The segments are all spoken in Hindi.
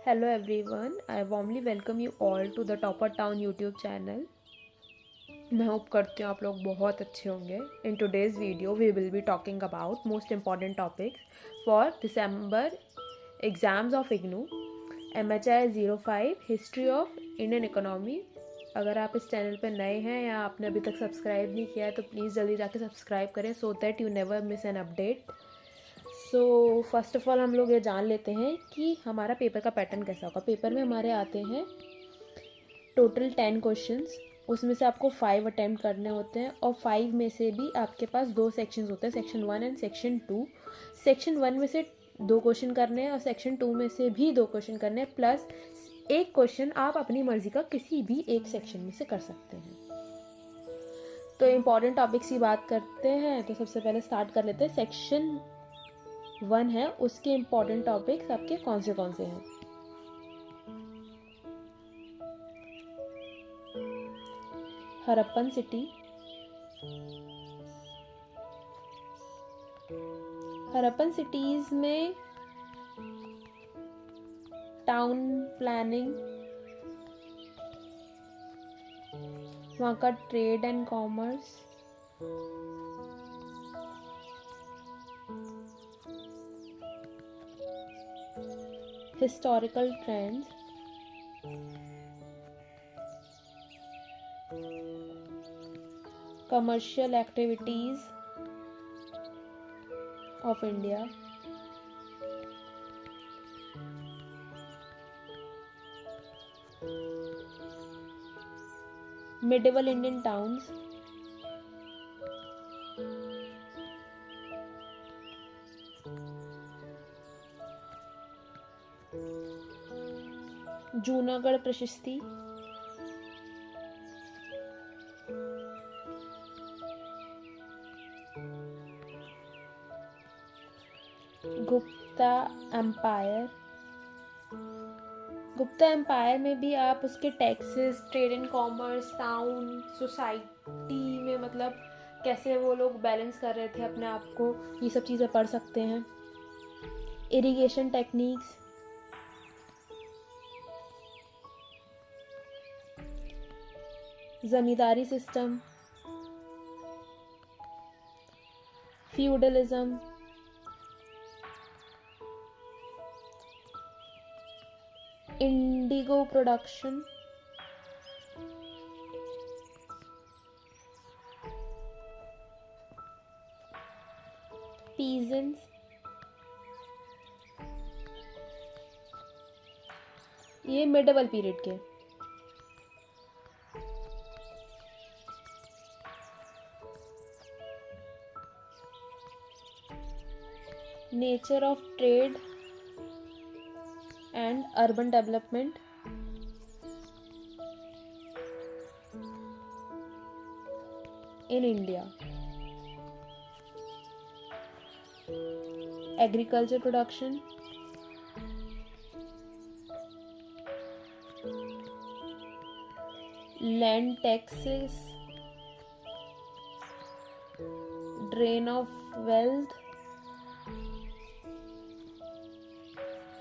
Hello everyone, I warmly welcome you all to the Topper Town YouTube channel. मैं होप करती हूँ आप लोग बहुत अच्छे होंगे. In today's video we will be talking about most important topics for December exams of IGNOU. MHI 05 History of Indian Economy. अगर आप इस चैनल पर नए हैं या आपने अभी तक सब्सक्राइब नहीं किया है तो प्लीज़ जल्दी जाके सब्सक्राइब करें so that you never miss an update. So first of all हम लोग ये जान लेते हैं कि हमारा पेपर का पैटर्न कैसा होगा. पेपर में हमारे आते हैं टोटल 10 क्वेश्चंस. उसमें से आपको 5 अटैम्प्ट करने होते हैं और 5 में से भी आपके पास 2 सेक्शंस होते हैं, सेक्शन 1 एंड सेक्शन 2. सेक्शन 1 में से 2 क्वेश्चन करने हैं और सेक्शन 2 में से भी 2 क्वेश्चन करने हैं, प्लस एक क्वेश्चन आप अपनी मर्जी का किसी भी एक सेक्शन में से कर सकते हैं. तो इम्पॉर्टेंट टॉपिक्स की बात करते हैं तो सबसे पहले स्टार्ट कर लेते हैं. सेक्शन 1 है, उसके इम्पॉर्टेंट टॉपिक्स आपके कौन से हैं. हड़प्पन सिटी. हड़प्पन सिटीज में टाउन प्लानिंग, वहाँ का trade and commerce, historical trends, commercial activities of India, medieval Indian towns, Junagadh प्रशस्ति, गुप्ता एम्पायर. गुप्ता एम्पायर में भी आप उसके taxes, trade and commerce, town, society में मतलब कैसे वो लोग बैलेंस कर रहे थे अपने आप को, ये सब चीज़ें पढ़ सकते हैं. Irrigation techniques, zamindari system, feudalism, indigo production, peasants. ये मिडिवल पीरियड के. Nature of trade and urban development, in India. Agriculture production, land taxes, drain of wealth,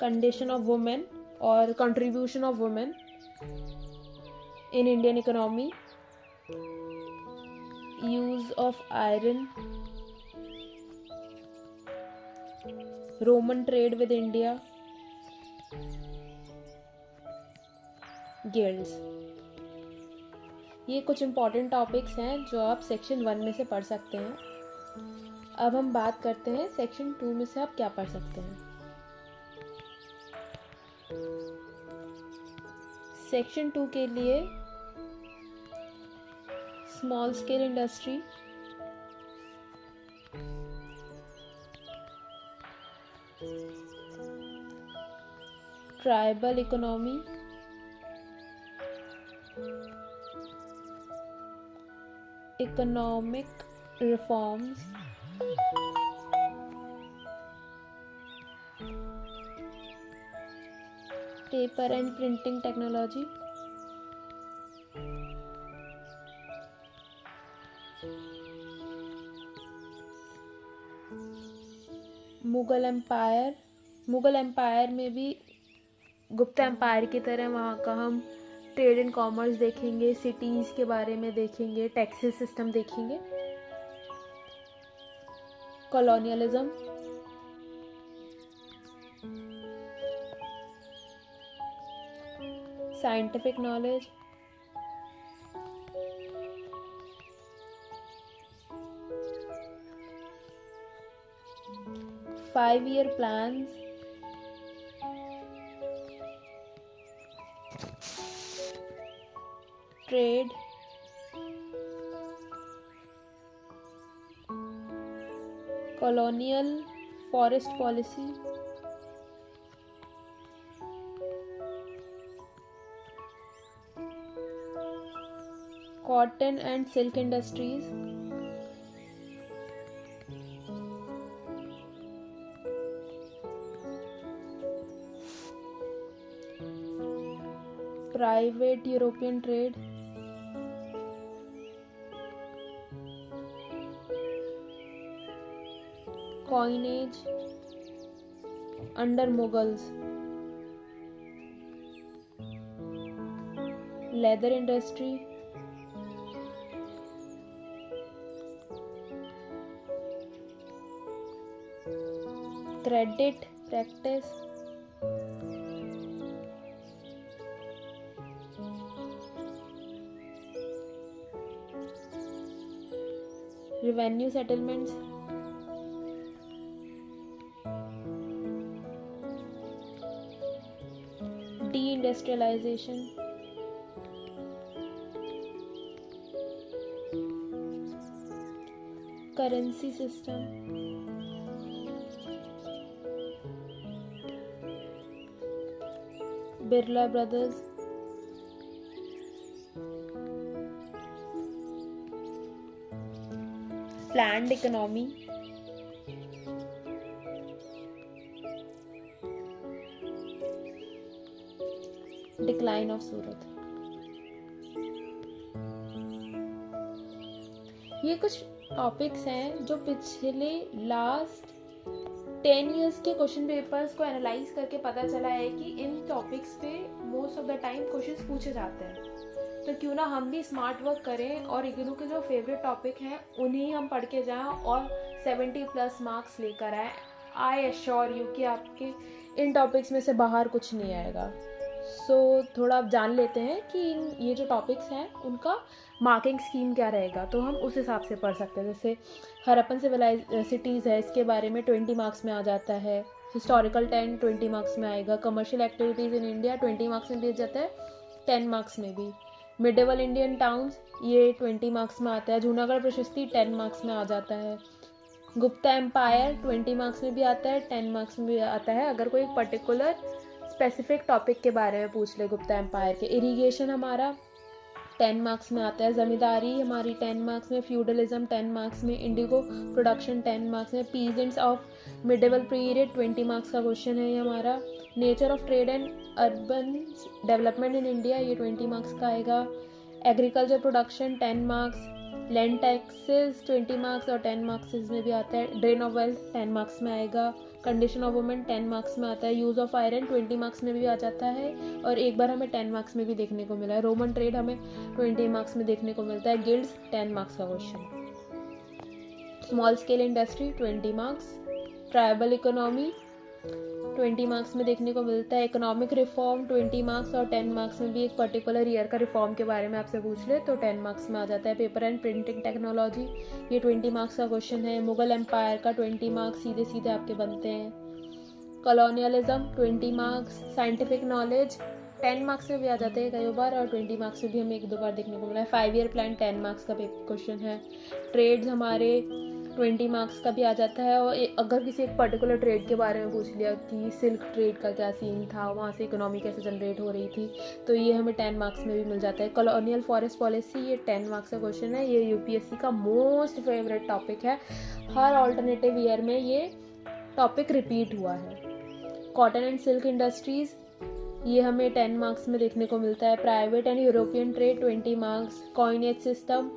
condition of women और contribution of women in Indian economy, use of iron, Roman trade with India, guilds. ये कुछ इम्पॉर्टेंट टॉपिक्स हैं जो आप सेक्शन 1 में से पढ़ सकते हैं. अब हम बात करते हैं सेक्शन 2 में से आप क्या पढ़ सकते हैं. सेक्शन 2 के लिए small scale industry, tribal economy, economic reforms, paper and printing technology, Mughal empire में भी गुप्ता एम्पायर की तरह वहाँ का हम ट्रेड एंड कॉमर्स देखेंगे, सिटीज़ के बारे में देखेंगे, टैक्सेस सिस्टम देखेंगे। Colonialism, scientific knowledge, five year plans, trade, colonial forest policy, cotton and silk industries, private European trade, coinage under Mughals, leather industry, credit practice, revenue settlements, deindustrialisation, currency system, Birla brothers, planned economy, decline of सूरत। ये कुछ टॉपिक्स हैं जो पिछले लास्ट 10 इयर्स के क्वेश्चन पेपर्स को एनालाइज करके पता चला है कि इन टॉपिक्स पे most of the time questions पूछे जाते हैं। तो क्यों ना हम भी स्मार्ट वर्क करें और इग्नू के जो फेवरेट टॉपिक हैं उन्हें हम पढ़ के जाएं और 70+ मार्क्स लेकर आए। आई एश्योर यू कि आपके इन टॉपिक्स में से बाहर कुछ नहीं आएगा। सो थोड़ा आप जान लेते हैं कि ये जो टॉपिक्स हैं उनका मार्किंग स्कीम क्या रहेगा, तो हम उस हिसाब से पढ़ सकते हैं। जैसे हड़प्पन सिविलाइसिटीज़ है, इसके बारे में 20 मार्क्स में आ जाता है। हिस्टोरिकल 20 मार्क्स में आएगा। Commercial activities in India 20 marks में दिया जाता है, 10 मार्क्स में भी। मिडेवल इंडियन टाउन्स ये 20 मार्क्स में आता है। जूनागढ़ प्रशस्ति 10 मार्क्स में आ जाता है। गुप्ता एम्पायर 20 मार्क्स में भी आता है, 10 मार्क्स में भी आता है अगर कोई पर्टिकुलर स्पेसिफिक टॉपिक के बारे में पूछ ले। गुप्ता एम्पायर के इरिगेशन हमारा 10 मार्क्स में आता है। ज़मींदारी हमारी 10 मार्क्स में। फ्यूडलिज्म 10 मार्क्स में। इंडिगो प्रोडक्शन 10 मार्क्स में। Peasants of medieval period 20 marks का क्वेश्चन है ये हमारा। Nature of trade and urban development in India ये 20 मार्क्स का आएगा। Agriculture production 10 marks. Land taxes 20 marks और 10 मार्क्स में भी आता है। ड्रेन ऑफ वेल्थ 10 मार्क्स में आएगा। कंडीशन ऑफ वुमेन 10 मार्क्स में आता है। यूज़ ऑफ आयरन 20 मार्क्स में भी आ जाता है और एक बार हमें 10 मार्क्स में भी देखने को मिला है। रोमन ट्रेड हमें 20 मार्क्स में देखने को मिलता है। गिल्ड्स 10 मार्क्स का question. Small scale industry 20 marks. Tribal economy 20 marks में देखने को मिलता है। इकोनॉमिक रिफॉर्म 20 मार्क्स और 10 मार्क्स में भी एक पर्टिकुलर ईयर का रिफॉर्म के बारे में आपसे पूछ ले तो 10 मार्क्स में आ जाता है। पेपर एंड प्रिंटिंग टेक्नोलॉजी ये 20 मार्क्स का क्वेश्चन है। मुगल एम्पायर का 20 मार्क्स सीधे सीधे आपके बनते हैं। Colonialism 20 marks. Scientific knowledge 10 marks में भी आ जाते हैं कई बार और 20 मार्क्स में भी हमें 1-2 बार देखने को मिला है। 5-ईयर प्लान 10 मार्क्स का क्वेश्चन है। ट्रेड्स हमारे 20 मार्क्स का भी आ जाता है और अगर किसी एक पर्टिकुलर ट्रेड के बारे में पूछ लिया कि सिल्क ट्रेड का क्या सीन था, वहाँ से इकोनॉमी कैसे जनरेट हो रही थी, तो ये हमें 10 मार्क्स में भी मिल जाता है। कॉलोनियल फॉरेस्ट पॉलिसी ये 10 मार्क्स का क्वेश्चन है। ये यूपीएससी का मोस्ट फेवरेट टॉपिक है। हर ऑल्टरनेटिव ईयर में ये टॉपिक रिपीट हुआ है। कॉटन एंड सिल्क इंडस्ट्रीज़ ये हमें 10 मार्क्स में देखने को मिलता है। Private and European trade 20 marks. Coinage system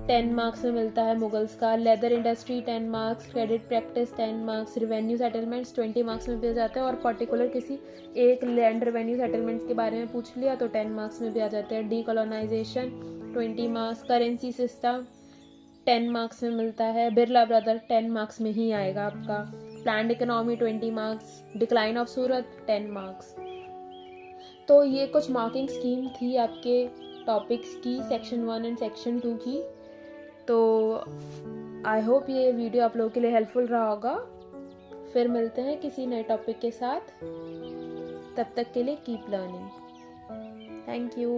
10 marks में मिलता है मुगल्स का। Leather industry 10 marks, credit practice 10 marks, revenue settlements 20 marks में भी आ जाते हैं, और पर्टिकुलर किसी एक लैंड रिवेन्यू सेटलमेंट्स के बारे में पूछ लिया तो 10 मार्क्स में भी आ जाते हैं। Decolonisation 20 marks, currency system 10 marks में मिलता है। बिरला ब्रदर 10 मार्क्स में ही आएगा आपका। Planned economy 20 marks, decline of Surat 10 marks. तो ये कुछ मार्किंग स्कीम थी आपके टॉपिक्स की, सेक्शन 1 एंड सेक्शन 2 की। तो आई होप ये वीडियो आप लोगों के लिए हेल्पफुल रहा होगा। फिर मिलते हैं किसी नए टॉपिक के साथ, तब तक के लिए कीप लर्निंग। Thank you.